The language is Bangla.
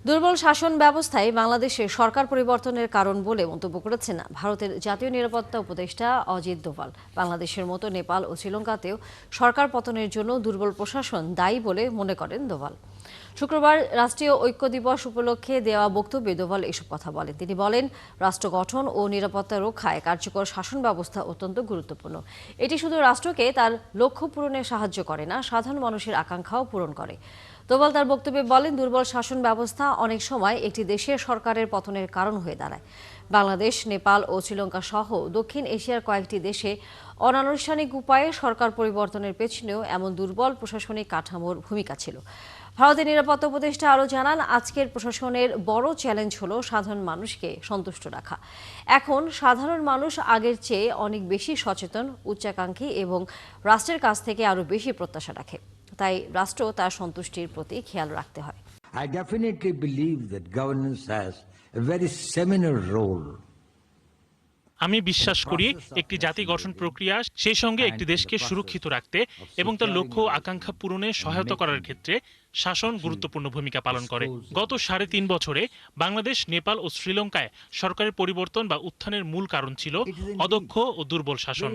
দুর্বল শাসন ব্যবস্থায় বাংলাদেশে সরকার পরিবর্তনের কারণ বলে মন্তব্য করেছেন ভারতের জাতীয় নিরাপত্তা উপদেষ্টা অজিত দোভাল। বাংলাদেশের মতো নেপাল ও শ্রীলঙ্কাতেও সরকার পতনের জন্য দুর্বল প্রশাসন দায়ী বলে মনে করেন দোভাল। শুক্রবার রাষ্ট্রীয় ঐক্য দিবস উপলক্ষে দেওয়া বক্তব্যে দোভাল এসব কথা বলেন। তিনি বলেন, রাষ্ট্র গঠন ও নিরাপত্তা রক্ষায় কার্যকর শাসন ব্যবস্থা অত্যন্ত গুরুত্বপূর্ণ। এটি শুধু রাষ্ট্রকে তার লক্ষ্য পূরণে সাহায্য করে না, সাধারণ মানুষের আকাঙ্ক্ষাও পূরণ করে। দোভাল তার বক্তব্যে বলেন, দুর্বল শাসন ব্যবস্থা অনেক সময় একটি দেশের সরকারের পতনের কারণ হয়ে দাঁড়ায়। বাংলাদেশ, নেপাল ও শ্রীলঙ্কা সহ দক্ষিণ এশিয়ার কয়েকটি দেশে অনানুষ্ঠানিক উপায়ে সরকার পরিবর্তনের পেছনেও এমন দুর্বল প্রশাসনিক কাঠামোর ভূমিকা ছিল। ভারতের নিরাপত্তা উপদেষ্টা আরও জানান, আজকের প্রশাসনের বড় চ্যালেঞ্জ হলো সাধারণ মানুষকে সন্তুষ্ট রাখা। এখন সাধারণ মানুষ আগের চেয়ে অনেক বেশি সচেতন, উচ্চাকাঙ্ক্ষী এবং রাষ্ট্রের কাছ থেকে আরও বেশি প্রত্যাশা রাখে। তাই রাষ্ট্র তার সন্তুষ্টির প্রতি খেয়াল রাখতে হয়। I definitely believe that governance has a very seminal role. আমি বিশ্বাস করি একটি জাতি গঠন প্রক্রিয়া সেই সঙ্গে একটি দেশকে সুরক্ষিত রাখতে এবং তার লক্ষ্য ও আকাঙ্ক্ষা পূরণে সহায়তা করার ক্ষেত্রে শাসন গুরুত্বপূর্ণ ভূমিকা পালন করে। গত ৩.৫ বছরে বাংলাদেশ, নেপাল ও শ্রীলঙ্কায় সরকারের পরিবর্তন বা উত্থানের মূল কারণ ছিল অদক্ষ ও দুর্বল শাসন।